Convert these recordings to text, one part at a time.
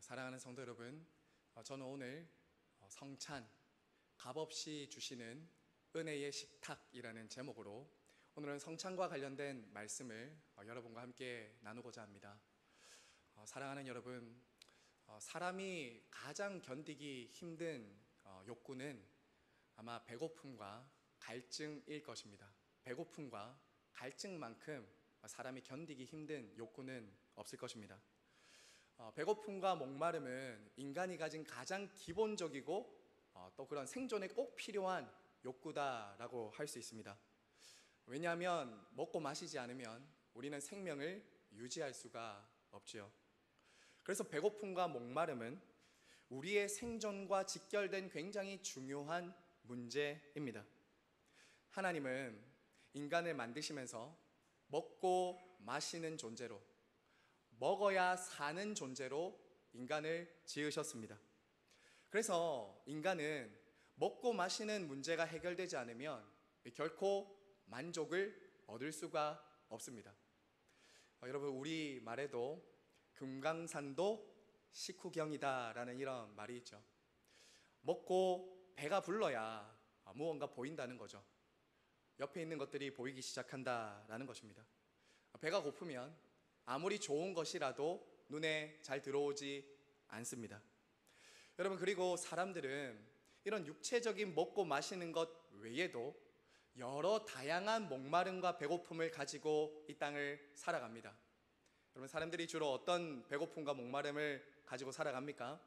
사랑하는 성도 여러분, 저는 오늘 성찬, 값없이 주시는 은혜의 식탁이라는 제목으로 오늘은 성찬과 관련된 말씀을 여러분과 함께 나누고자 합니다. 사랑하는 여러분, 사람이 가장 견디기 힘든 욕구는 아마 배고픔과 갈증일 것입니다. 배고픔과 갈증만큼 사람이 견디기 힘든 욕구는 없을 것입니다. 배고픔과 목마름은 인간이 가진 가장 기본적이고 또 그런 생존에 꼭 필요한 욕구다라고 할 수 있습니다. 왜냐하면 먹고 마시지 않으면 우리는 생명을 유지할 수가 없지요. 그래서 배고픔과 목마름은 우리의 생존과 직결된 굉장히 중요한 문제입니다. 하나님은 인간을 만드시면서 먹고 마시는 존재로, 먹어야 사는 존재로 인간을 지으셨습니다. 그래서 인간은 먹고 마시는 문제가 해결되지 않으면 결코 만족을 얻을 수가 없습니다. 여러분, 우리 말에도 금강산도 식후경이다 라는 이런 말이 있죠. 먹고 배가 불러야 무언가 보인다는 거죠. 옆에 있는 것들이 보이기 시작한다라는 것입니다. 배가 고프면 아무리 좋은 것이라도 눈에 잘 들어오지 않습니다. 여러분, 그리고 사람들은 이런 육체적인 먹고 마시는 것 외에도 여러 다양한 목마름과 배고픔을 가지고 이 땅을 살아갑니다. 여러분, 사람들이 주로 어떤 배고픔과 목마름을 가지고 살아갑니까?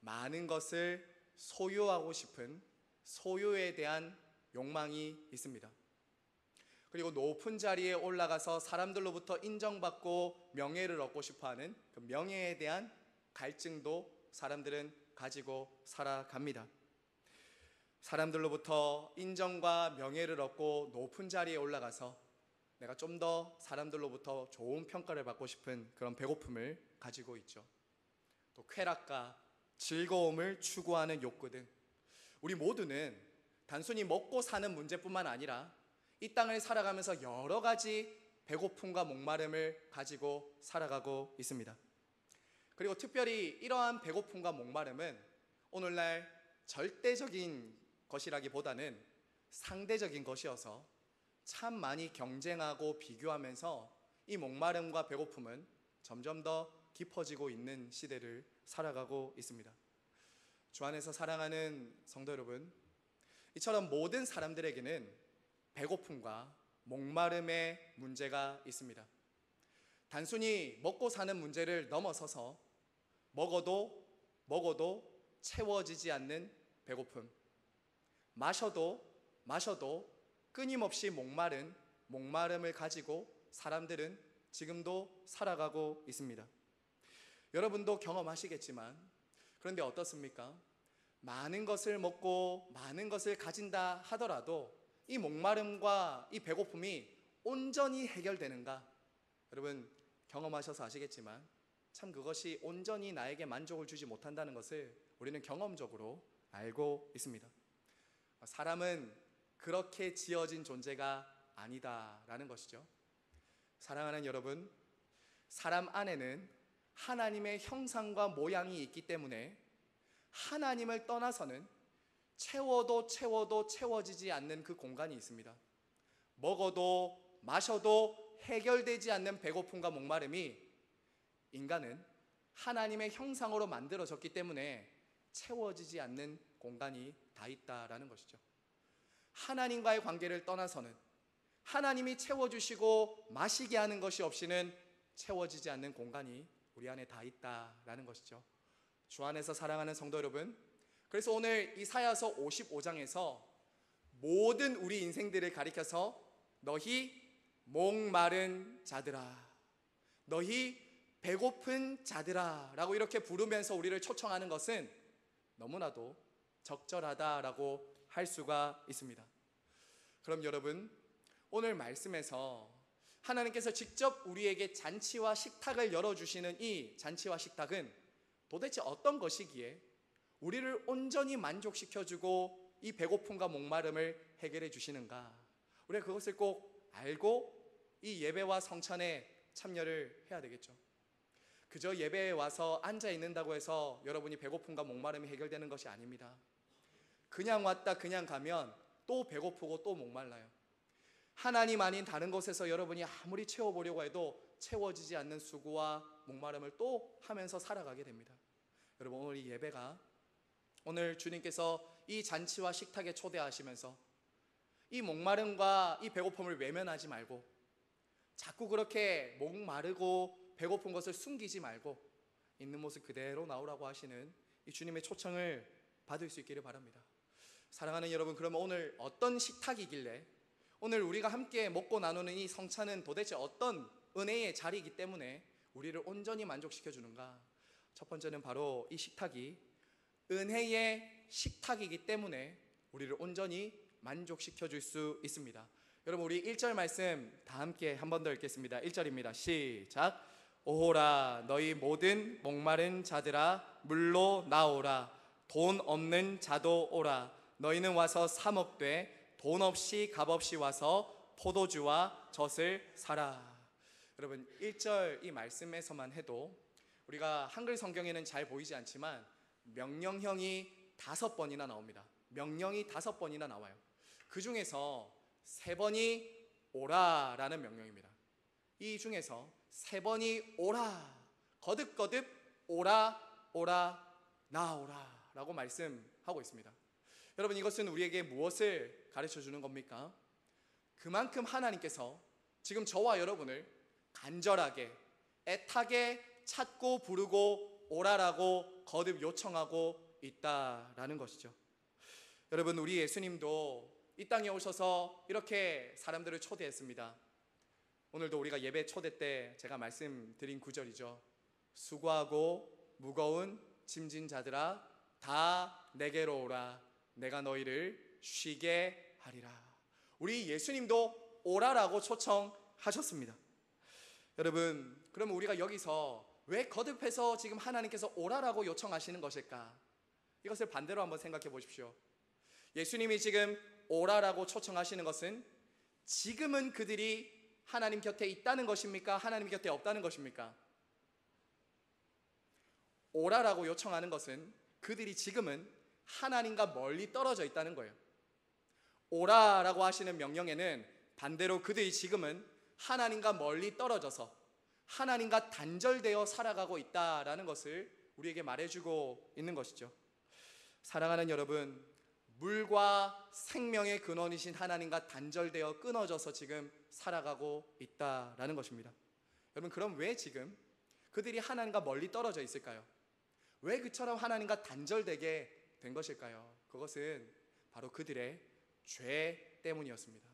많은 것을 소유하고 싶은 소유에 대한 욕망이 있습니다. 그리고 높은 자리에 올라가서 사람들로부터 인정받고 명예를 얻고 싶어하는 그 명예에 대한 갈증도 사람들은 가지고 살아갑니다. 사람들로부터 인정과 명예를 얻고 높은 자리에 올라가서 내가 좀 더 사람들로부터 좋은 평가를 받고 싶은 그런 배고픔을 가지고 있죠. 또 쾌락과 즐거움을 추구하는 욕구 등 우리 모두는 단순히 먹고 사는 문제뿐만 아니라 이 땅을 살아가면서 여러 가지 배고픔과 목마름을 가지고 살아가고 있습니다. 그리고 특별히 이러한 배고픔과 목마름은 오늘날 절대적인 것이라기보다는 상대적인 것이어서 참 많이 경쟁하고 비교하면서 이 목마름과 배고픔은 점점 더 깊어지고 있는 시대를 살아가고 있습니다. 주 안에서 사랑하는 성도 여러분, 이처럼 모든 사람들에게는 배고픔과 목마름의 문제가 있습니다. 단순히 먹고 사는 문제를 넘어서서 먹어도 채워지지 않는 배고픔, 마셔도 끊임없이 목마름을 가지고 사람들은 지금도 살아가고 있습니다. 여러분도 경험하시겠지만, 그런데 어떻습니까? 많은 것을 먹고 많은 것을 가진다 하더라도 이 목마름과 이 배고픔이 온전히 해결되는가? 여러분, 경험하셔서 아시겠지만 참 그것이 온전히 나에게 만족을 주지 못한다는 것을 우리는 경험적으로 알고 있습니다. 사람은 그렇게 지어진 존재가 아니다라는 것이죠. 사랑하는 여러분, 사람 안에는 하나님의 형상과 모양이 있기 때문에 하나님을 떠나서는 채워도 채워지지 않는 그 공간이 있습니다. 먹어도 마셔도 해결되지 않는 배고픔과 목마름이 인간은 하나님의 형상으로 만들어졌기 때문에 채워지지 않는 공간이 다 있다라는 것이죠. 하나님과의 관계를 떠나서는 하나님이 채워주시고 마시게 하는 것이 없이는 채워지지 않는 공간이 우리 안에 다 있다라는 것이죠. 주 안에서 사랑하는 성도 여러분, 그래서 오늘 이사야서 55장에서 모든 우리 인생들을 가리켜서 너희 목마른 자들아, 너희 배고픈 자들아 라고 이렇게 부르면서 우리를 초청하는 것은 너무나도 적절하다라고 할 수가 있습니다. 그럼 여러분, 오늘 말씀에서 하나님께서 직접 우리에게 잔치와 식탁을 열어주시는 이 잔치와 식탁은 도대체 어떤 것이기에 우리를 온전히 만족시켜주고 이 배고픔과 목마름을 해결해 주시는가? 우리가 그것을 꼭 알고 이 예배와 성찬에 참여를 해야 되겠죠. 그저 예배에 와서 앉아 있는다고 해서 여러분이 배고픔과 목마름이 해결되는 것이 아닙니다. 그냥 왔다 그냥 가면 또 배고프고 또 목말라요. 하나님 아닌 다른 곳에서 여러분이 아무리 채워보려고 해도 채워지지 않는 수고와 목마름을 또 하면서 살아가게 됩니다. 여러분, 오늘 이 예배가, 오늘 주님께서 이 잔치와 식탁에 초대하시면서 이 목마름과 이 배고픔을 외면하지 말고, 자꾸 그렇게 목마르고 배고픈 것을 숨기지 말고 있는 모습 그대로 나오라고 하시는 이 주님의 초청을 받을 수 있기를 바랍니다. 사랑하는 여러분, 그러면 오늘 어떤 식탁이길래, 오늘 우리가 함께 먹고 나누는 이 성찬은 도대체 어떤 은혜의 자리이기 때문에 우리를 온전히 만족시켜 주는가? 첫 번째는 바로 이 식탁이 은혜의 식탁이기 때문에 우리를 온전히 만족시켜 줄 수 있습니다. 여러분, 우리 1절 말씀 다 함께 한 번 더 읽겠습니다. 1절입니다. 시작. 오호라 너희 모든 목마른 자들아 물로 나오라. 돈 없는 자도 오라. 너희는 와서 사 먹되 돈 없이 값 없이 와서 포도주와 젖을 사라. 여러분, 1절 이 말씀에서만 해도 우리가 한글 성경에는 잘 보이지 않지만 명령형이 5번이나 나옵니다. 명령이 5번이나 나와요. 그 중에서 3번이 오라라는 명령입니다. 이 중에서 3번이 오라, 거듭거듭 오라 오라 나오라 라고 말씀하고 있습니다. 여러분, 이것은 우리에게 무엇을 가르쳐 주는 겁니까? 그만큼 하나님께서 지금 저와 여러분을 간절하게 애타게 찾고 부르고 오라라고 거듭 요청하고 있다라는 것이죠. 여러분, 우리 예수님도 이 땅에 오셔서 이렇게 사람들을 초대했습니다. 오늘도 우리가 예배 초대 때 제가 말씀드린 구절이죠. 수고하고 무거운 짐진 자들아 다 내게로 오라. 내가 너희를 쉬게 하리라. 우리 예수님도 오라라고 초청하셨습니다. 여러분, 그러면 우리가 여기서 왜 거듭해서 지금 하나님께서 오라라고 요청하시는 것일까? 이것을 반대로 한번 생각해 보십시오. 예수님이 지금 오라라고 초청하시는 것은 지금은 그들이 하나님 곁에 있다는 것입니까? 하나님 곁에 없다는 것입니까? 오라라고 요청하는 것은 그들이 지금은 하나님과 멀리 떨어져 있다는 거예요. 오라라고 하시는 명령에는 반대로 그들이 지금은 하나님과 멀리 떨어져서 하나님과 단절되어 살아가고 있다라는 것을 우리에게 말해주고 있는 것이죠. 사랑하는 여러분, 물과 생명의 근원이신 하나님과 단절되어 끊어져서 지금 살아가고 있다라는 것입니다. 여러분, 그럼 왜 지금 그들이 하나님과 멀리 떨어져 있을까요? 왜 그처럼 하나님과 단절되게 된 것일까요? 그것은 바로 그들의 죄 때문이었습니다.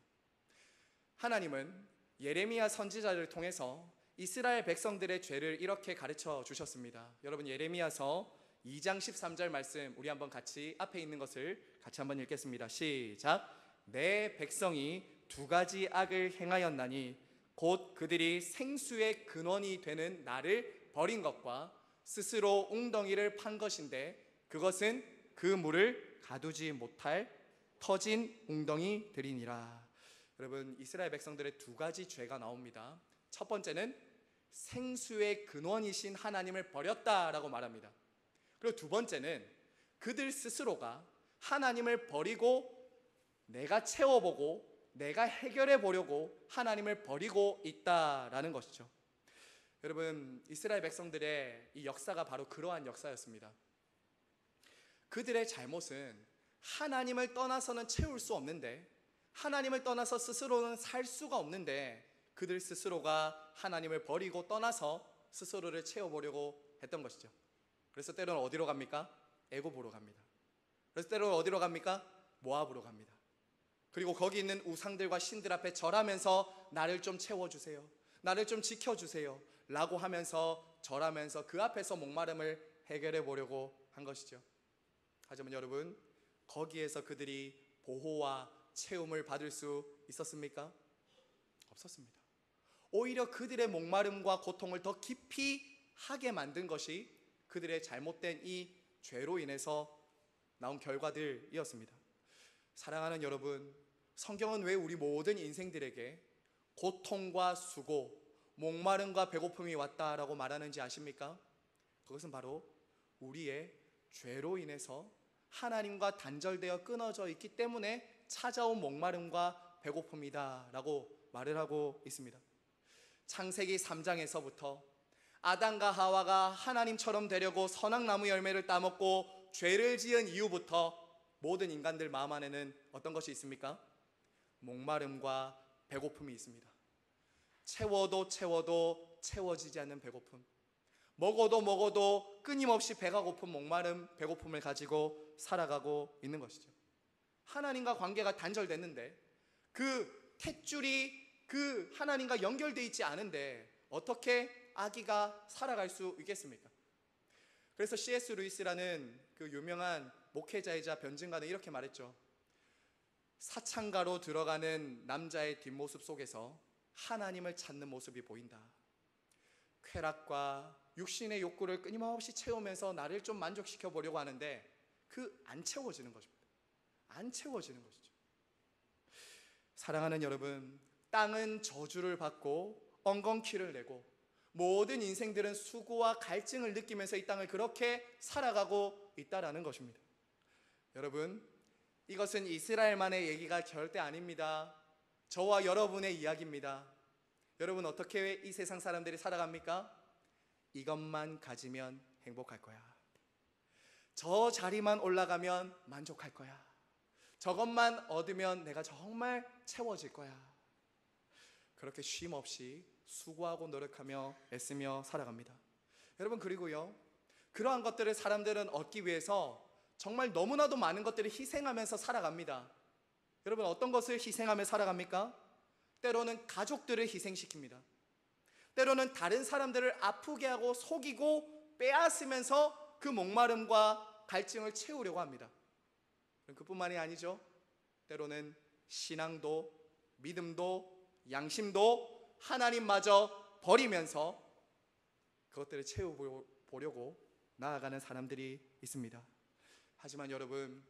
하나님은 예레미야 선지자를 통해서 이스라엘 백성들의 죄를 이렇게 가르쳐 주셨습니다. 여러분, 예레미야서 2장 13절 말씀 우리 한번 같이 앞에 있는 것을 같이 한번 읽겠습니다. 시작. 내 백성이 2가지 악을 행하였나니 곧 그들이 생수의 근원이 되는 나를 버린 것과 스스로 웅덩이를 판 것인데 그것은 그 물을 가두지 못할 터진 웅덩이들이니라. 여러분, 이스라엘 백성들의 2가지 죄가 나옵니다. 첫 번째는 생수의 근원이신 하나님을 버렸다라고 말합니다. 그리고 2번째는 그들 스스로가 하나님을 버리고 내가 채워보고 내가 해결해 보려고 하나님을 버리고 있다라는 것이죠. 여러분, 이스라엘 백성들의 이 역사가 바로 그러한 역사였습니다. 그들의 잘못은 하나님을 떠나서는 채울 수 없는데, 하나님을 떠나서 스스로는 살 수가 없는데 그들 스스로가 하나님을 버리고 떠나서 스스로를 채워보려고 했던 것이죠. 그래서 때로는 어디로 갑니까? 애굽으로 갑니다. 그래서 때로는 어디로 갑니까? 모압으로 갑니다. 그리고 거기 있는 우상들과 신들 앞에 절하면서 나를 좀 채워주세요, 나를 좀 지켜주세요 라고 하면서 절하면서 그 앞에서 목마름을 해결해 보려고 한 것이죠. 하지만 여러분, 거기에서 그들이 보호와 채움을 받을 수 있었습니까? 없었습니다. 오히려 그들의 목마름과 고통을 더 깊이 하게 만든 것이 그들의 잘못된 이 죄로 인해서 나온 결과들이었습니다. 사랑하는 여러분, 성경은 왜 우리 모든 인생들에게 고통과 수고, 목마름과 배고픔이 왔다라고 말하는지 아십니까? 그것은 바로 우리의 죄로 인해서 하나님과 단절되어 끊어져 있기 때문에 찾아온 목마름과 배고픔이다 라고 말을 하고 있습니다. 창세기 3장에서부터 아담과 하와가 하나님처럼 되려고 선악나무 열매를 따먹고 죄를 지은 이후부터 모든 인간들 마음 안에는 어떤 것이 있습니까? 목마름과 배고픔이 있습니다. 채워도 채워도 채워지지 않는 배고픔, 먹어도 끊임없이 배가 고픈 목마름, 배고픔을 가지고 살아가고 있는 것이죠. 하나님과 관계가 단절됐는데 그 탯줄이 그 하나님과 연결되어 있지 않은데 어떻게 아기가 살아갈 수 있겠습니까? 그래서 C.S. 루이스라는 그 유명한 목회자이자 변증가는 이렇게 말했죠. 사창가로 들어가는 남자의 뒷모습 속에서 하나님을 찾는 모습이 보인다. 쾌락과 육신의 욕구를 끊임없이 채우면서 나를 좀 만족시켜 보려고 하는데 안 채워지는 것입니다. 안 채워지는 것이죠. 사랑하는 여러분, 땅은 저주를 받고 엉겅퀴를 내고 모든 인생들은 수고와 갈증을 느끼면서 이 땅을 그렇게 살아가고 있다라는 것입니다. 여러분, 이것은 이스라엘만의 얘기가 절대 아닙니다. 저와 여러분의 이야기입니다. 여러분, 어떻게 이 세상 사람들이 살아갑니까? 이것만 가지면 행복할 거야. 저 자리만 올라가면 만족할 거야. 저것만 얻으면 내가 정말 채워질 거야. 그렇게 쉼 없이 수고하고 노력하며 애쓰며 살아갑니다. 여러분, 그리고요, 그러한 것들을 사람들은 얻기 위해서 정말 너무나도 많은 것들을 희생하면서 살아갑니다. 여러분, 어떤 것을 희생하며 살아갑니까? 때로는 가족들을 희생시킵니다. 때로는 다른 사람들을 아프게 하고 속이고 빼앗으면서 그 목마름과 갈증을 채우려고 합니다. 그뿐만이 아니죠. 때로는 신앙도 믿음도 양심도 하나님마저 버리면서 그것들을 채워보려고 나아가는 사람들이 있습니다. 하지만 여러분,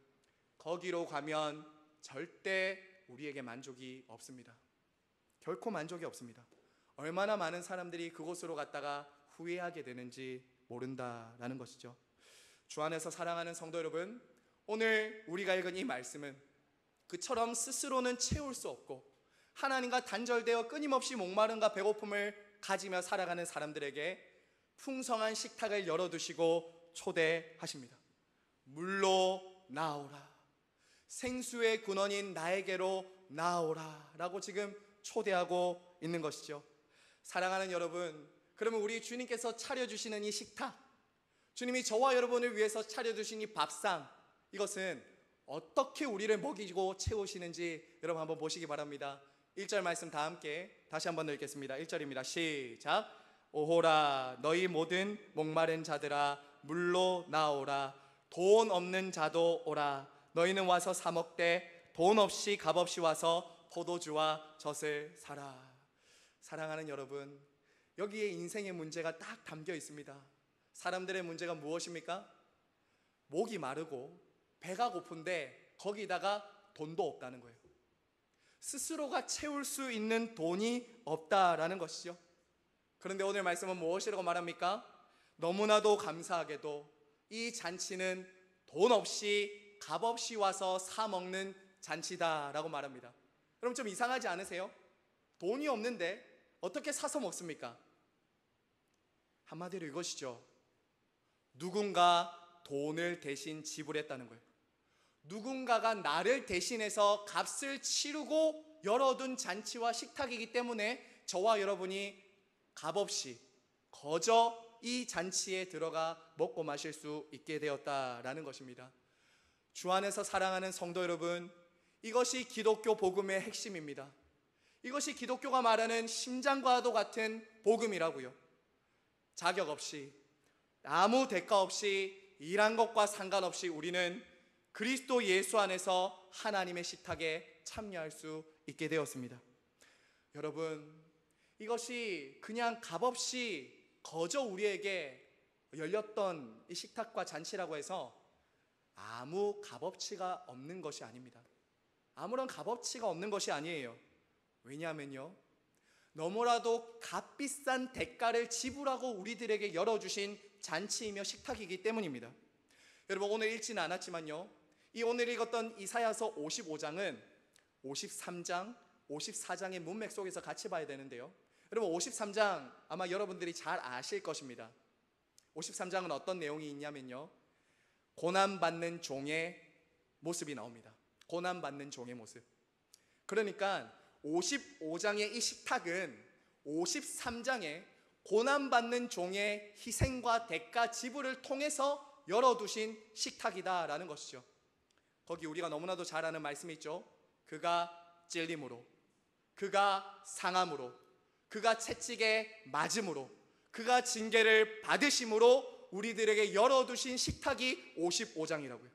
거기로 가면 절대 우리에게 만족이 없습니다. 결코 만족이 없습니다. 얼마나 많은 사람들이 그곳으로 갔다가 후회하게 되는지 모른다라는 것이죠. 주 안에서 사랑하는 성도 여러분, 오늘 우리가 읽은 이 말씀은 그처럼 스스로는 채울 수 없고 하나님과 단절되어 끊임없이 목마름과 배고픔을 가지며 살아가는 사람들에게 풍성한 식탁을 열어두시고 초대하십니다. 물로 나오라, 생수의 근원인 나에게로 나오라 라고 지금 초대하고 있는 것이죠. 사랑하는 여러분, 그러면 우리 주님께서 차려주시는 이 식탁, 주님이 저와 여러분을 위해서 차려주신 이 밥상, 이것은 어떻게 우리를 먹이고 채우시는지 여러분 한번 보시기 바랍니다. 1절 말씀 다 함께 다시 한번 읽겠습니다. 1절입니다. 시작. 오호라, 너희 모든 목마른 자들아 물로 나오라. 돈 없는 자도 오라. 너희는 와서 사 먹되 돈 없이 값 없이 와서 포도주와 젖을 사라. 사랑하는 여러분, 여기에 인생의 문제가 딱 담겨 있습니다. 사람들의 문제가 무엇입니까? 목이 마르고 배가 고픈데 거기다가 돈도 없다는 거예요. 스스로가 채울 수 있는 돈이 없다라는 것이죠. 그런데 오늘 말씀은 무엇이라고 말합니까? 너무나도 감사하게도 이 잔치는 돈 없이 값 없이 와서 사 먹는 잔치다라고 말합니다. 여러분, 좀 이상하지 않으세요? 돈이 없는데 어떻게 사서 먹습니까? 한마디로 이것이죠. 누군가 돈을 대신 지불했다는 거예요. 누군가가 나를 대신해서 값을 치르고 열어둔 잔치와 식탁이기 때문에 저와 여러분이 값없이 거저 이 잔치에 들어가 먹고 마실 수 있게 되었다라는 것입니다. 주 안에서 사랑하는 성도 여러분, 이것이 기독교 복음의 핵심입니다. 이것이 기독교가 말하는 심장과도 같은 복음이라고요. 자격 없이, 아무 대가 없이, 일한 것과 상관없이 우리는 그리스도 예수 안에서 하나님의 식탁에 참여할 수 있게 되었습니다. 여러분, 이것이 그냥 값없이 거저 우리에게 열렸던 이 식탁과 잔치라고 해서 아무 값어치가 없는 것이 아닙니다. 아무런 값어치가 없는 것이 아니에요. 왜냐하면요, 너무나도 값비싼 대가를 지불하고 우리들에게 열어주신 잔치이며 식탁이기 때문입니다. 여러분, 오늘 읽지는 않았지만요, 이 오늘 읽었던 이사야서 55장은 53장, 54장의 문맥 속에서 같이 봐야 되는데요, 여러분 53장 아마 여러분들이 잘 아실 것입니다. 53장은 어떤 내용이 있냐면요, 고난받는 종의 모습이 나옵니다. 고난받는 종의 모습. 그러니까 55장의 이 식탁은 53장에 고난받는 종의 희생과 대가 지불을 통해서 열어두신 식탁이다라는 것이죠. 거기 우리가 너무나도 잘 아는 말씀이 있죠. 그가 찔림으로, 그가 상함으로, 그가 채찍에 맞음으로, 그가 징계를 받으심으로 우리들에게 열어두신 식탁이 55장이라고요.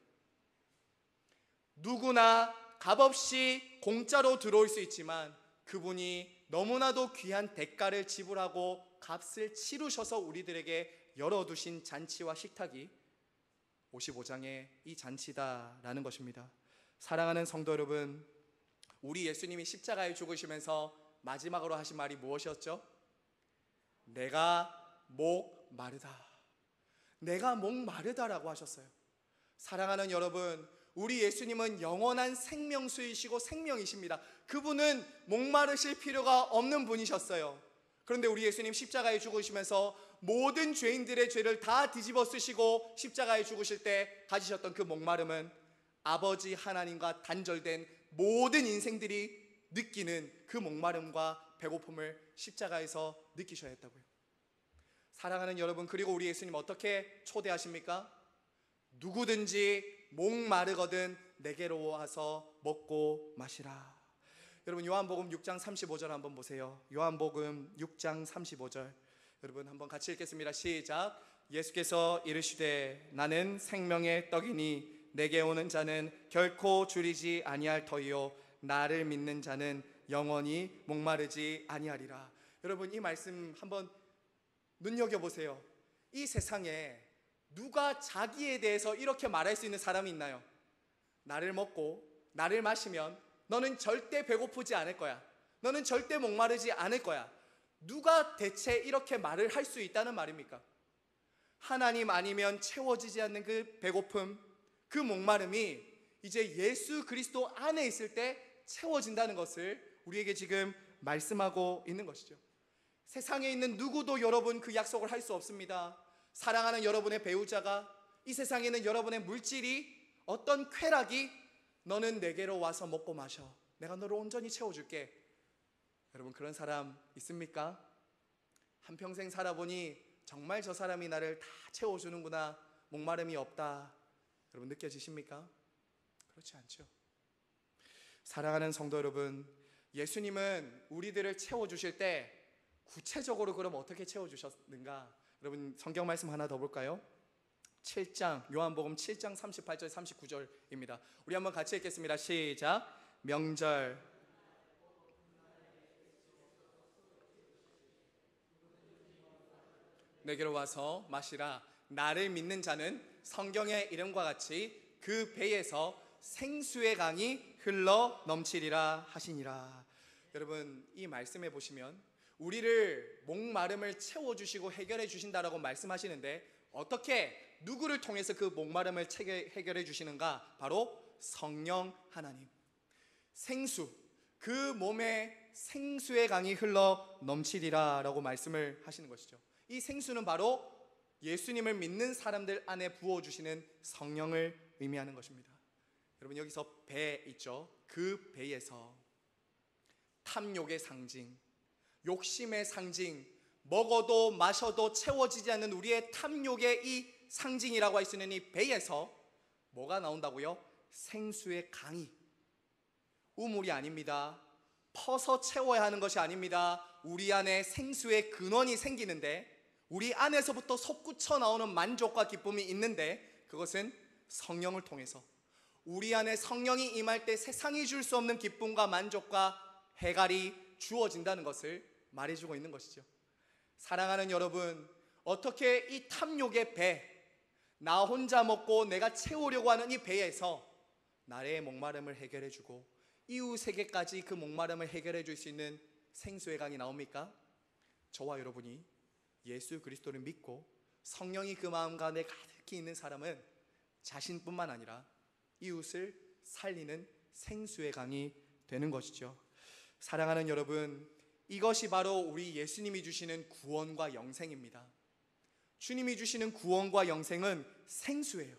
누구나 값없이 공짜로 들어올 수 있지만 그분이 너무나도 귀한 대가를 지불하고 값을 치르셔서 우리들에게 열어두신 잔치와 식탁이 55장의 이 잔치다라는 것입니다. 사랑하는 성도 여러분, 우리 예수님이 십자가에 죽으시면서 마지막으로 하신 말이 무엇이었죠? 내가 목마르다, 내가 목마르다라고 하셨어요. 사랑하는 여러분, 우리 예수님은 영원한 생명수이시고 생명이십니다. 그분은 목마르실 필요가 없는 분이셨어요. 그런데 우리 예수님 십자가에 죽으시면서 모든 죄인들의 죄를 다 뒤집어 쓰시고 십자가에 죽으실 때 가지셨던 그 목마름은 아버지 하나님과 단절된 모든 인생들이 느끼는 그 목마름과 배고픔을 십자가에서 느끼셔야 했다고요. 사랑하는 여러분, 그리고 우리 예수님 어떻게 초대하십니까? 누구든지 목마르거든 내게로 와서 먹고 마시라. 여러분, 요한복음 6장 35절 한번 보세요. 요한복음 6장 35절 여러분 한번 같이 읽겠습니다. 시작. 예수께서 이르시되 나는 생명의 떡이니 내게 오는 자는 결코 줄이지 아니할 터이요 나를 믿는 자는 영원히 목마르지 아니하리라. 여러분, 이 말씀 한번 눈여겨보세요. 이 세상에 누가 자기에 대해서 이렇게 말할 수 있는 사람이 있나요? 나를 먹고 나를 마시면 너는 절대 배고프지 않을 거야, 너는 절대 목마르지 않을 거야. 누가 대체 이렇게 말을 할 수 있다는 말입니까? 하나님 아니면 채워지지 않는 그 배고픔, 그 목마름이 이제 예수 그리스도 안에 있을 때 채워진다는 것을 우리에게 지금 말씀하고 있는 것이죠. 세상에 있는 누구도 여러분 그 약속을 할 수 없습니다. 사랑하는 여러분의 배우자가, 이 세상에 있는 여러분의 물질이, 어떤 쾌락이 너는 내게로 와서 먹고 마셔, 내가 너를 온전히 채워줄게. 여러분, 그런 사람 있습니까? 한평생 살아보니 정말 저 사람이 나를 다 채워주는구나, 목마름이 없다, 여러분 느껴지십니까? 그렇지 않죠. 사랑하는 성도 여러분, 예수님은 우리들을 채워주실 때 구체적으로 그럼 어떻게 채워주셨는가? 여러분, 성경 말씀 하나 더 볼까요? 7장, 요한복음 7장 38절 39절입니다. 우리 한번 같이 읽겠습니다. 시작. 명절 내게로 와서 마시라. 나를 믿는 자는 성경의 이름과 같이 그 배에서 생수의 강이 흘러 넘치리라 하시니라. 여러분, 이 말씀에 보시면 우리를 목마름을 채워주시고 해결해 주신다라고 말씀하시는데, 어떻게, 누구를 통해서 그 목마름을 해결해 주시는가? 바로 성령 하나님. 생수, 그 몸에 생수의 강이 흘러 넘치리라 라고 말씀을 하시는 것이죠. 이 생수는 바로 예수님을 믿는 사람들 안에 부어주시는 성령을 의미하는 것입니다. 여러분, 여기서 배 있죠? 그 배에서 탐욕의 상징, 욕심의 상징, 먹어도 마셔도 채워지지 않는 우리의 탐욕의 이 상징이라고 할 수 있는 이 배에서 뭐가 나온다고요? 생수의 강이. 우물이 아닙니다. 퍼서 채워야 하는 것이 아닙니다. 우리 안에 생수의 근원이 생기는데, 우리 안에서부터 솟구쳐 나오는 만족과 기쁨이 있는데, 그것은 성령을 통해서, 우리 안에 성령이 임할 때 세상이 줄 수 없는 기쁨과 만족과 해갈이 주어진다는 것을 말해주고 있는 것이죠. 사랑하는 여러분, 어떻게 이 탐욕의 배, 나 혼자 먹고 내가 채우려고 하는 이 배에서 나의 목마름을 해결해주고 이웃에게까지 그 목마름을 해결해 줄 수 있는 생수의 강이 나옵니까? 저와 여러분이 예수 그리스도를 믿고 성령이 그 마음 가운데 가득히 있는 사람은 자신뿐만 아니라 이웃을 살리는 생수의 강이 되는 것이죠. 사랑하는 여러분, 이것이 바로 우리 예수님이 주시는 구원과 영생입니다. 주님이 주시는 구원과 영생은 생수예요.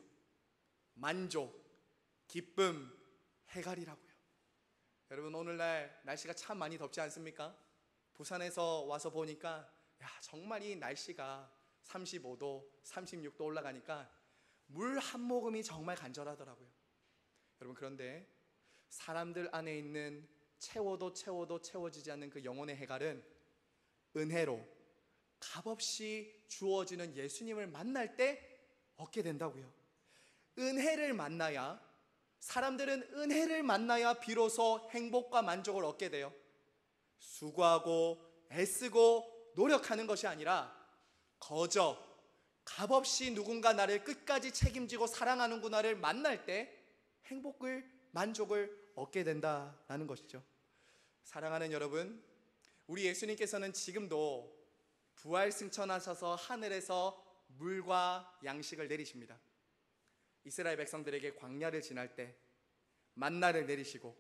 만족, 기쁨, 해갈이라고요. 여러분, 오늘날 날씨가 참 많이 덥지 않습니까? 부산에서 와서 보니까 정말 이 날씨가 35도, 36도 올라가니까 물 한 모금이 정말 간절하더라고요. 여러분, 그런데 사람들 안에 있는 채워도 채워지지 않는 그 영혼의 해갈은 은혜로 값없이 주어지는 예수님을 만날 때 얻게 된다고요. 은혜를 만나야, 사람들은 은혜를 만나야 비로소 행복과 만족을 얻게 돼요. 수고하고 애쓰고 노력하는 것이 아니라 거저 값없이 누군가 나를 끝까지 책임지고 사랑하는구나를 만날 때 행복을, 만족을 얻게 된다라는 것이죠. 사랑하는 여러분, 우리 예수님께서는 지금도 부활 승천하셔서 하늘에서 물과 양식을 내리십니다. 이스라엘 백성들에게 광야를 지날 때 만나를 내리시고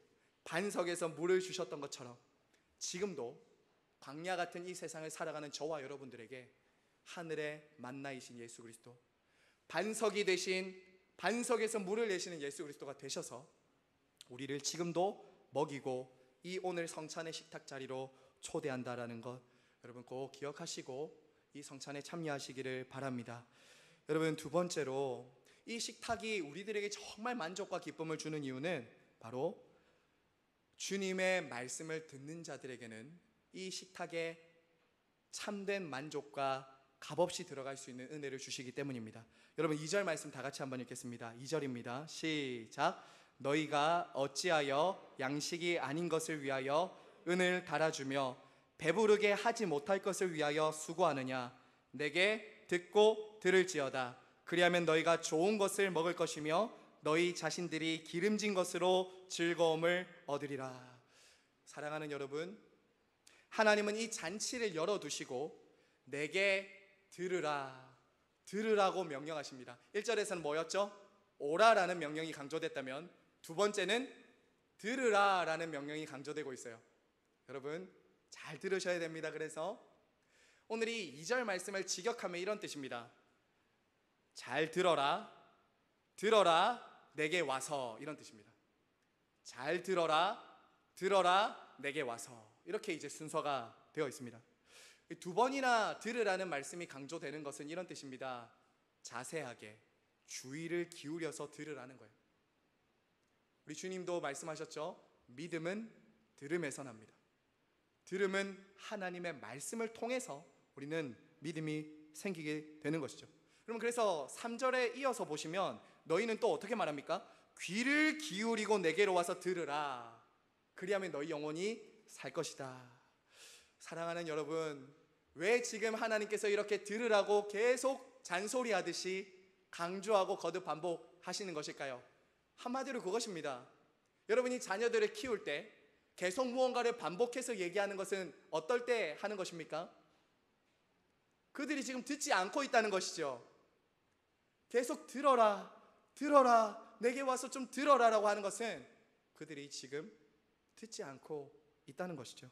반석에서 물을 주셨던 것처럼 지금도 광야 같은 이 세상을 살아가는 저와 여러분들에게 하늘의 만나이신 예수 그리스도, 반석이 되신, 반석에서 물을 내시는 예수 그리스도가 되셔서 우리를 지금도 먹이고 이 오늘 성찬의 식탁 자리로 초대한다라는 것, 여러분 꼭 기억하시고 이 성찬에 참여하시기를 바랍니다. 여러분, 두 번째로 이 식탁이 우리들에게 정말 만족과 기쁨을 주는 이유는 바로 주님의 말씀을 듣는 자들에게는 이 식탁에 참된 만족과 값없이 들어갈 수 있는 은혜를 주시기 때문입니다. 여러분, 2절 말씀 다 같이 한번 읽겠습니다. 2절입니다. 시작. 너희가 어찌하여 양식이 아닌 것을 위하여 은을 달아주며 배부르게 하지 못할 것을 위하여 수고하느냐. 내게 듣고 들을지어다. 그리하면 너희가 좋은 것을 먹을 것이며 너희 자신들이 기름진 것으로 즐거움을 얻으리라. 사랑하는 여러분, 하나님은 이 잔치를 열어두시고 내게 들으라고 명령하십니다. 1절에서는 뭐였죠? 오라라는 명령이 강조됐다면 두 번째는 들으라라는 명령이 강조되고 있어요. 여러분, 잘 들으셔야 됩니다. 그래서 오늘 이 2절 말씀을 직역하면 이런 뜻입니다. 잘 들어라, 내게 와서, 이런 뜻입니다. 잘 들어라, 내게 와서. 이렇게 이제 순서가 되어 있습니다. 두 번이나 들으라는 말씀이 강조되는 것은 이런 뜻입니다. 자세하게 주의를 기울여서 들으라는 거예요. 우리 주님도 말씀하셨죠. 믿음은 들음에서 납니다. 들음은 하나님의 말씀을 통해서 우리는 믿음이 생기게 되는 것이죠. 그럼 그래서 3절에 이어서 보시면 너희는 또 어떻게 말합니까? 귀를 기울이고 내게로 와서 들으라. 그리하면 너희 영혼이 살 것이다. 사랑하는 여러분, 왜 지금 하나님께서 이렇게 들으라고 계속 잔소리하듯이 강조하고 거듭 반복하시는 것일까요? 한마디로 그것입니다. 여러분이 자녀들을 키울 때 계속 무언가를 반복해서 얘기하는 것은 어떨 때 하는 것입니까? 그들이 지금 듣지 않고 있다는 것이죠. 계속 들어라, 내게 와서 좀 들어라라고 하는 것은 그들이 지금 듣지 않고 있다는 것이죠.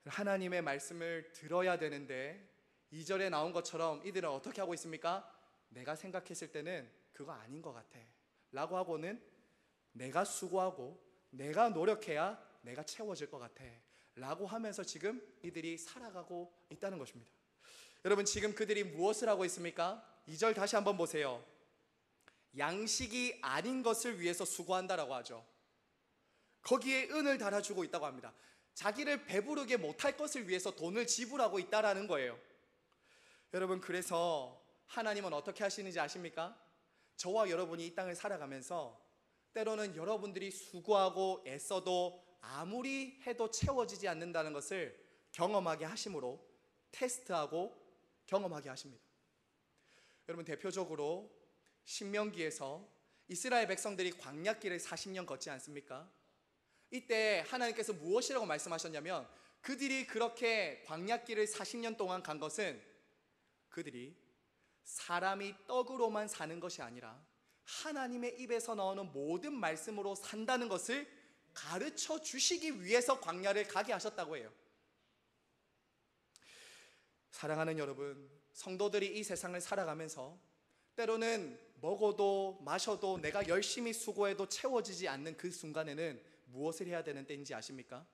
하나님의 말씀을 들어야 되는데 2절에 나온 것처럼 이들은 어떻게 하고 있습니까? 내가 생각했을 때는 그거 아닌 것 같아 라고 하고는 내가 수고하고 내가 노력해야 내가 채워질 것 같아 라고 하면서 지금 이들이 살아가고 있다는 것입니다. 여러분, 지금 그들이 무엇을 하고 있습니까? 2절 다시 한번 보세요. 양식이 아닌 것을 위해서 수고한다라고 하죠. 거기에 은을 달아주고 있다고 합니다. 자기를 배부르게 못할 것을 위해서 돈을 지불하고 있다라는 거예요. 여러분, 그래서 하나님은 어떻게 하시는지 아십니까? 저와 여러분이 이 땅을 살아가면서 때로는 여러분들이 수고하고 애써도 아무리 해도 채워지지 않는다는 것을 경험하게 하심으로 테스트하고 경험하게 하십니다. 여러분, 대표적으로 신명기에서 이스라엘 백성들이 광야길을 40년 걷지 않습니까? 이때 하나님께서 무엇이라고 말씀하셨냐면 그들이 그렇게 광야길을 40년 동안 간 것은 그들이 사람이 떡으로만 사는 것이 아니라 하나님의 입에서 나오는 모든 말씀으로 산다는 것을 가르쳐 주시기 위해서 광야를 가게 하셨다고 해요. 사랑하는 여러분, 성도들이 이 세상을 살아가면서 때로는 먹어도 마셔도 내가 열심히 수고해도 채워지지 않는 그 순간에는 무엇을 해야 되는 때인지 아십니까?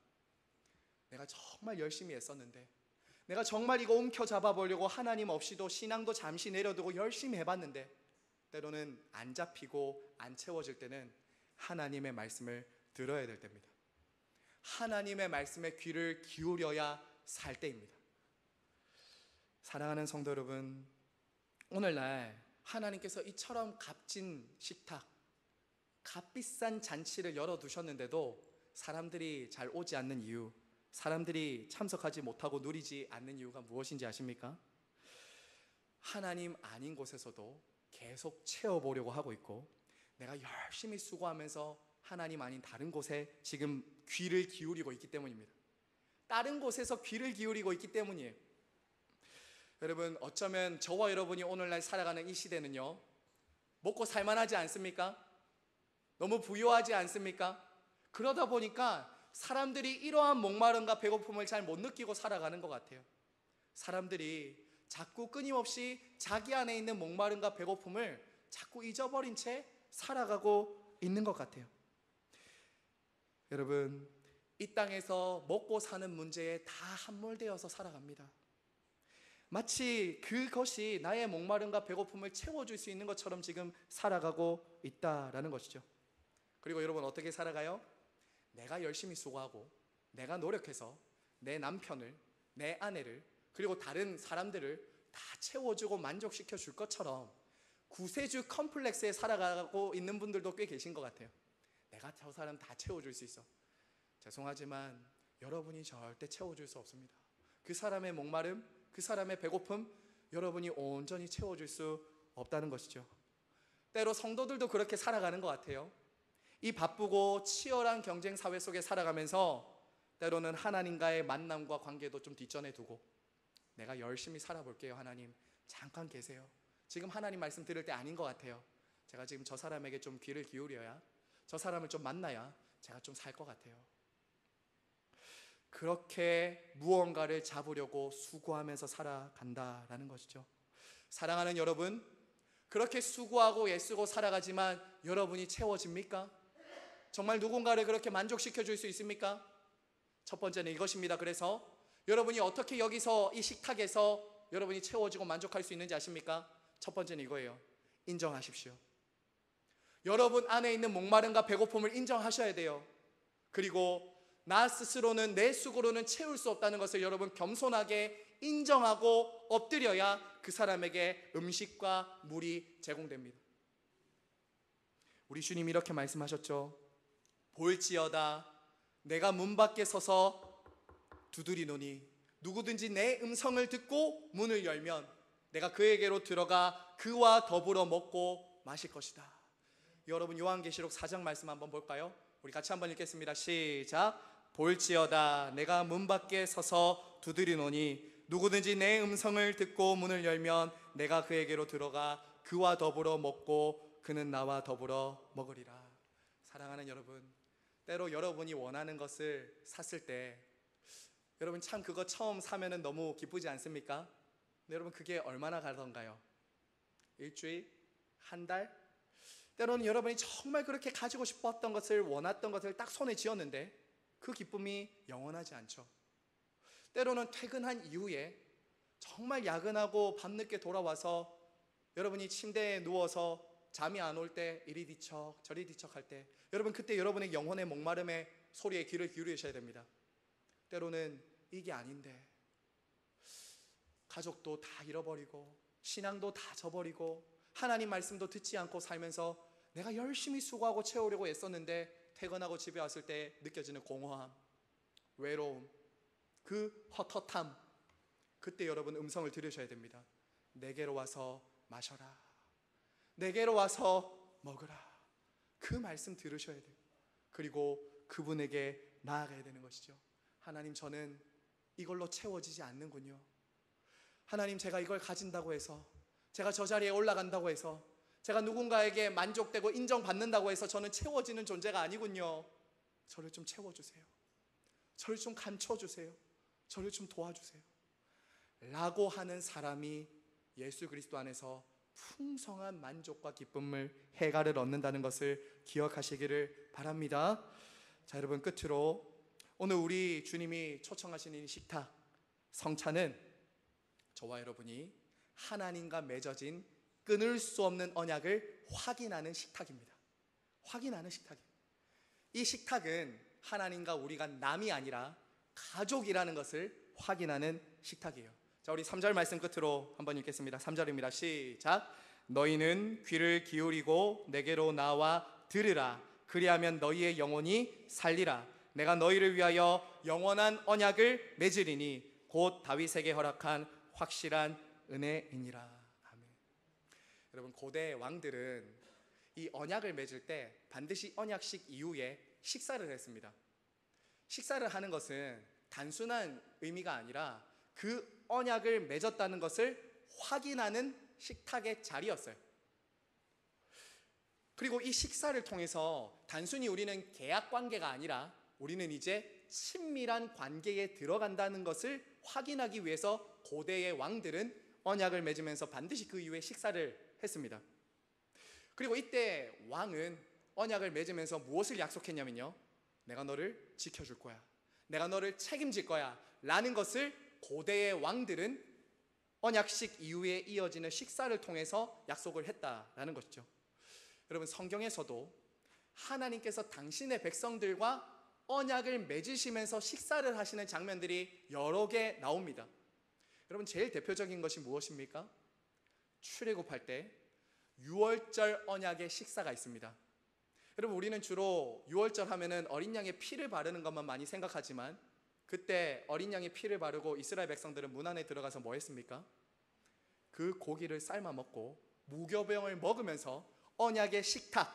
내가 정말 열심히 애썼는데, 내가 정말 이거 움켜잡아 보려고 하나님 없이도 신앙도 잠시 내려두고 열심히 해봤는데 때로는 안 잡히고 안 채워질 때는 하나님의 말씀을 들어야 될 때입니다. 하나님의 말씀에 귀를 기울여야 살 때입니다. 사랑하는 성도 여러분, 오늘날 하나님께서 이처럼 값진 식탁, 값비싼 잔치를 열어두셨는데도 사람들이 잘 오지 않는 이유, 사람들이 참석하지 못하고 누리지 않는 이유가 무엇인지 아십니까? 하나님 아닌 곳에서도 계속 채워보려고 하고 있고, 내가 열심히 수고하면서 하나님 아닌 다른 곳에 지금 귀를 기울이고 있기 때문입니다. 다른 곳에서 귀를 기울이고 있기 때문이에요. 여러분, 어쩌면 저와 여러분이 오늘날 살아가는 이 시대는요, 먹고 살만하지 않습니까? 너무 부유하지 않습니까? 그러다 보니까 사람들이 이러한 목마름과 배고픔을 잘 못 느끼고 살아가는 것 같아요. 사람들이 자꾸 끊임없이 자기 안에 있는 목마름과 배고픔을 자꾸 잊어버린 채 살아가고 있는 것 같아요. 여러분, 이 땅에서 먹고 사는 문제에 다 함몰되어서 살아갑니다. 마치 그것이 나의 목마름과 배고픔을 채워줄 수 있는 것처럼 지금 살아가고 있다라는 것이죠. 그리고 여러분, 어떻게 살아가요? 내가 열심히 수고하고 내가 노력해서 내 남편을, 내 아내를, 그리고 다른 사람들을 다 채워주고 만족시켜 줄 것처럼 구세주 컴플렉스에 살아가고 있는 분들도 꽤 계신 것 같아요. 내가 저 사람 다 채워줄 수 있어. 죄송하지만 여러분이 절대 채워줄 수 없습니다. 그 사람의 목마름, 그 사람의 배고픔, 여러분이 온전히 채워줄 수 없다는 것이죠. 때로 성도들도 그렇게 살아가는 것 같아요. 이 바쁘고 치열한 경쟁 사회 속에 살아가면서 때로는 하나님과의 만남과 관계도 좀 뒷전에 두고, 내가 열심히 살아볼게요. 하나님 잠깐 계세요. 지금 하나님 말씀 들을 때 아닌 것 같아요. 제가 지금 저 사람에게 좀 귀를 기울여야, 저 사람을 좀 만나야 제가 좀 살 것 같아요. 그렇게 무언가를 잡으려고 수고하면서 살아간다라는 것이죠. 사랑하는 여러분, 그렇게 수고하고 애쓰고 살아가지만 여러분이 채워집니까? 정말 누군가를 그렇게 만족시켜 줄 수 있습니까? 첫 번째는 이것입니다. 그래서 여러분이 어떻게 여기서 이 식탁에서 여러분이 채워지고 만족할 수 있는지 아십니까? 첫 번째는 이거예요. 인정하십시오. 여러분 안에 있는 목마름과 배고픔을 인정하셔야 돼요. 그리고 나 스스로는, 내 수고로는 채울 수 없다는 것을 여러분 겸손하게 인정하고 엎드려야 그 사람에게 음식과 물이 제공됩니다. 우리 주님이 이렇게 말씀하셨죠. 볼지어다 내가 문 밖에 서서 두드리노니 누구든지 내 음성을 듣고 문을 열면 내가 그에게로 들어가 그와 더불어 먹고 마실 것이다. 여러분, 요한계시록 4장 말씀 한번 볼까요? 우리 같이 한번 읽겠습니다. 시작. 볼지어다 내가 문 밖에 서서 두드리노니 누구든지 내 음성을 듣고 문을 열면 내가 그에게로 들어가 그와 더불어 먹고 그는 나와 더불어 먹으리라. 사랑하는 여러분, 때로 여러분이 원하는 것을 샀을 때 여러분 참 그거 처음 사면은 너무 기쁘지 않습니까? 근데 여러분 그게 얼마나 가던가요? 일주일? 한 달? 때로는 여러분이 정말 그렇게 가지고 싶었던 것을, 원했던 것을 딱 손에 쥐었는데 그 기쁨이 영원하지 않죠. 때로는 퇴근한 이후에 정말 야근하고 밤늦게 돌아와서 여러분이 침대에 누워서 잠이 안 올 때 이리 뒤척 저리 뒤척할 때 여러분 그때 여러분의 영혼의 목마름의 소리에 귀를 기울이셔야 됩니다. 때로는 이게 아닌데 가족도 다 잃어버리고 신앙도 다 저버리고 하나님 말씀도 듣지 않고 살면서 내가 열심히 수고하고 채우려고 애썼는데 퇴근하고 집에 왔을 때 느껴지는 공허함, 외로움, 그 헛헛함, 그때 여러분 음성을 들으셔야 됩니다. 내게로 와서 마셔라, 내게로 와서 먹으라. 그 말씀 들으셔야 돼요. 그리고 그분에게 나아가야 되는 것이죠. 하나님, 저는 이걸로 채워지지 않는군요. 하나님, 제가 이걸 가진다고 해서, 제가 저 자리에 올라간다고 해서, 제가 누군가에게 만족되고 인정받는다고 해서 저는 채워지는 존재가 아니군요. 저를 좀 채워주세요. 저를 좀 감춰주세요. 저를 좀 도와주세요. 라고 하는 사람이 예수 그리스도 안에서 풍성한 만족과 기쁨을, 해가를 얻는다는 것을 기억하시기를 바랍니다. 자, 여러분, 끝으로 오늘 우리 주님이 초청하시는 이 식탁, 성찬은 저와 여러분이 하나님과 맺어진 끊을 수 없는 언약을 확인하는 식탁입니다. 확인하는 식탁이에요. 이 식탁은 하나님과 우리가 남이 아니라 가족이라는 것을 확인하는 식탁이에요. 자, 우리 3절 말씀 끝으로 한번 읽겠습니다. 3절입니다. 시작. 너희는 귀를 기울이고 내게로 나와 들으라. 그리하면 너희의 영혼이 살리라. 내가 너희를 위하여 영원한 언약을 맺으리니 곧 다윗에게 허락한 확실한 은혜이니라. 아멘. 여러분, 고대 왕들은 이 언약을 맺을 때 반드시 언약식 이후에 식사를 했습니다. 식사를 하는 것은 단순한 의미가 아니라 그 언약을 맺었다는 것을 확인하는 식탁의 자리였어요. 그리고 이 식사를 통해서 단순히 우리는 계약 관계가 아니라 우리는 이제 친밀한 관계에 들어간다는 것을 확인하기 위해서 고대의 왕들은 언약을 맺으면서 반드시 그 이후에 식사를 했습니다. 그리고 이때 왕은 언약을 맺으면서 무엇을 약속했냐면요, 내가 너를 지켜줄 거야, 내가 너를 책임질 거야 라는 것을 고대의 왕들은 언약식 이후에 이어지는 식사를 통해서 약속을 했다라는 것이죠. 여러분, 성경에서도 하나님께서 당신의 백성들과 언약을 맺으시면서 식사를 하시는 장면들이 여러 개 나옵니다. 여러분, 제일 대표적인 것이 무엇입니까? 출애굽할 때 유월절 언약의 식사가 있습니다. 여러분, 우리는 주로 유월절 하면은 어린 양의 피를 바르는 것만 많이 생각하지만 그때 어린 양의 피를 바르고 이스라엘 백성들은 문 안에 들어가서 뭐 했습니까? 그 고기를 삶아 먹고 무교병을 먹으면서 언약의 식탁,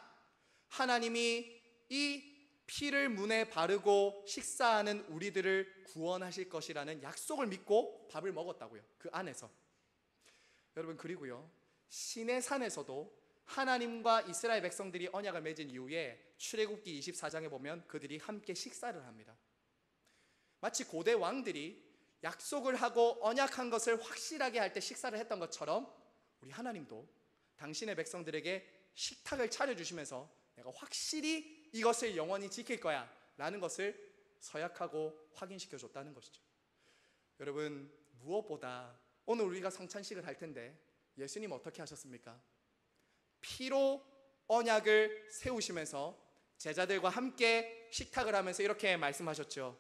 하나님이 이 피를 문에 바르고 식사하는 우리들을 구원하실 것이라는 약속을 믿고 밥을 먹었다고요. 그 안에서. 여러분, 그리고요, 시내산에서도 하나님과 이스라엘 백성들이 언약을 맺은 이후에 출애굽기 24장에 보면 그들이 함께 식사를 합니다. 마치 고대 왕들이 약속을 하고 언약한 것을 확실하게 할 때 식사를 했던 것처럼 우리 하나님도 당신의 백성들에게 식탁을 차려주시면서 내가 확실히 이것을 영원히 지킬 거야 라는 것을 서약하고 확인시켜줬다는 것이죠. 여러분, 무엇보다 오늘 우리가 성찬식을 할 텐데 예수님 어떻게 하셨습니까? 피로 언약을 세우시면서 제자들과 함께 식탁을 하면서 이렇게 말씀하셨죠.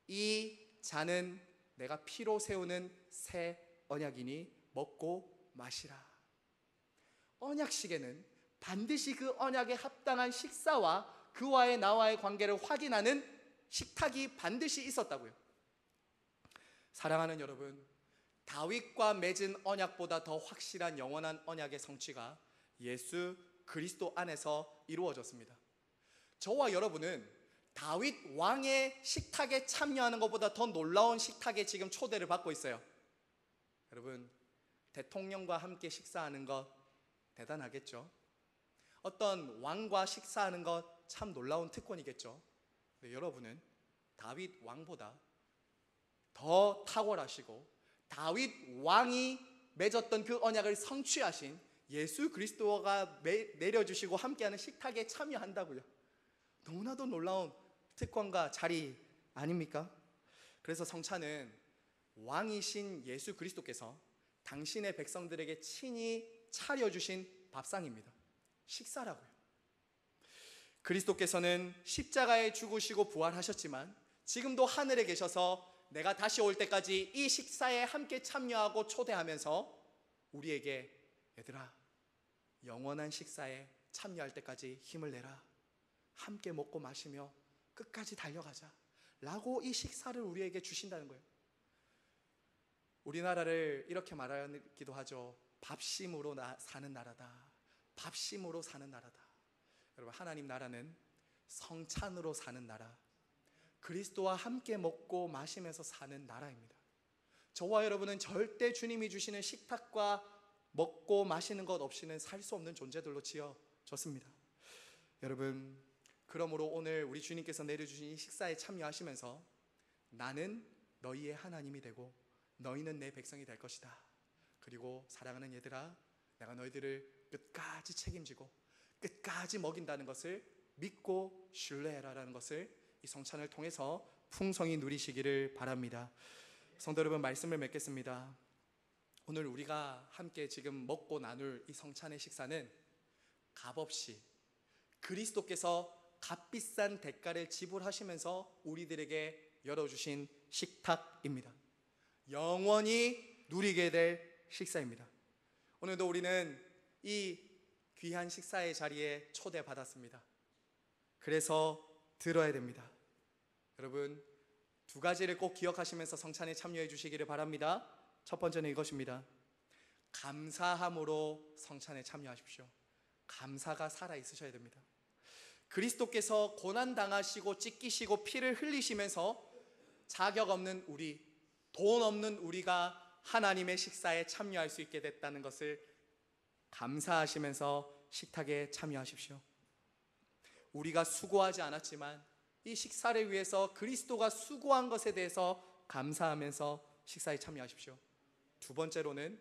이 잔은 내가 피로 세우는 새 언약이니 먹고 마시라. 언약식에는 반드시 그 언약에 합당한 식사와 그와의 나와의 관계를 확인하는 식탁이 반드시 있었다고요. 사랑하는 여러분, 다윗과 맺은 언약보다 더 확실한 영원한 언약의 성취가 예수 그리스도 안에서 이루어졌습니다. 저와 여러분은 다윗 왕의 식탁에 참여하는 것보다 더 놀라운 식탁에 지금 초대를 받고 있어요. 여러분, 대통령과 함께 식사하는 것 대단하겠죠? 어떤 왕과 식사하는 것 참 놀라운 특권이겠죠? 근데 여러분은 다윗 왕보다 더 탁월하시고 다윗 왕이 맺었던 그 언약을 성취하신 예수 그리스도가 내려주시고 함께하는 식탁에 참여한다고요. 너무나도 놀라운 특권과 자리 아닙니까? 그래서 성찬은 왕이신 예수 그리스도께서 당신의 백성들에게 친히 차려주신 밥상입니다. 식사라고요. 그리스도께서는 십자가에 죽으시고 부활하셨지만 지금도 하늘에 계셔서 내가 다시 올 때까지 이 식사에 함께 참여하고 초대하면서 우리에게, 얘들아, 영원한 식사에 참여할 때까지 힘을 내라, 함께 먹고 마시며 끝까지 달려가자 라고 이 식사를 우리에게 주신다는 거예요. 우리나라를 이렇게 말하기도 하죠. 밥심으로 사는 나라다. 밥심으로 사는 나라다. 여러분, 하나님 나라는 성찬으로 사는 나라, 그리스도와 함께 먹고 마시면서 사는 나라입니다. 저와 여러분은 절대 주님이 주시는 식탁과 먹고 마시는 것 없이는 살 수 없는 존재들로 지어졌습니다. 여러분, 그러므로 오늘 우리 주님께서 내려주신 이 식사에 참여하시면서 나는 너희의 하나님이 되고 너희는 내 백성이 될 것이다. 그리고 사랑하는 얘들아, 내가 너희들을 끝까지 책임지고 끝까지 먹인다는 것을 믿고 신뢰해라라는 것을 이 성찬을 통해서 풍성히 누리시기를 바랍니다. 성도 여러분, 말씀을 맺겠습니다. 오늘 우리가 함께 지금 먹고 나눌 이 성찬의 식사는 값없이 그리스도께서 값비싼 대가를 지불하시면서 우리들에게 열어주신 식탁입니다. 영원히 누리게 될 식사입니다. 오늘도 우리는 이 귀한 식사의 자리에 초대받았습니다. 그래서 들어야 됩니다. 여러분, 두 가지를 꼭 기억하시면서 성찬에 참여해 주시기를 바랍니다. 첫 번째는 이것입니다. 감사함으로 성찬에 참여하십시오. 감사가 살아있으셔야 됩니다. 그리스도께서 고난당하시고 찢기시고 피를 흘리시면서 자격 없는 우리, 돈 없는 우리가 하나님의 식사에 참여할 수 있게 됐다는 것을 감사하시면서 식탁에 참여하십시오. 우리가 수고하지 않았지만 이 식사를 위해서 그리스도가 수고한 것에 대해서 감사하면서 식사에 참여하십시오. 두 번째로는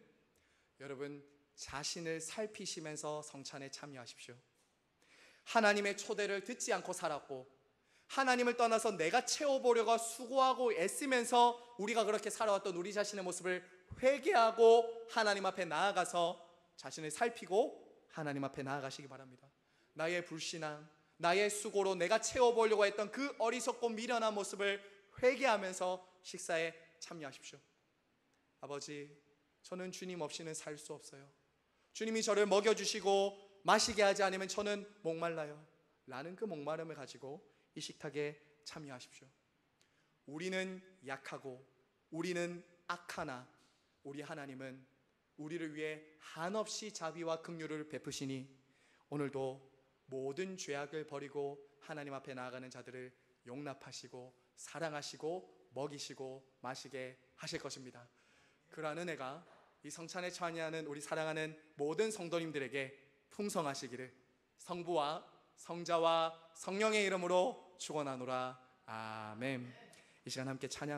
여러분, 자신을 살피시면서 성찬에 참여하십시오. 하나님의 초대를 듣지 않고 살았고 하나님을 떠나서 내가 채워보려고 수고하고 애쓰면서 우리가 그렇게 살아왔던 우리 자신의 모습을 회개하고 하나님 앞에 나아가서 자신을 살피고 하나님 앞에 나아가시기 바랍니다. 나의 불신앙, 나의 수고로 내가 채워보려고 했던 그 어리석고 미련한 모습을 회개하면서 식사에 참여하십시오. 아버지, 저는 주님 없이는 살 수 없어요. 주님이 저를 먹여주시고 마시게 하지 않으면 저는 목말라요. 라는 그 목마름을 가지고 이 식탁에 참여하십시오. 우리는 약하고 우리는 악하나 우리 하나님은 우리를 위해 한없이 자비와 긍휼을 베푸시니 오늘도 모든 죄악을 버리고 하나님 앞에 나아가는 자들을 용납하시고 사랑하시고 먹이시고 마시게 하실 것입니다. 그러한 은혜가 이 성찬에 참여하는 우리 사랑하는 모든 성도님들에게 풍성하시기를 성부와 성자와 성령의 이름으로 축원하노라. 아멘. 이 시간 함께 찬양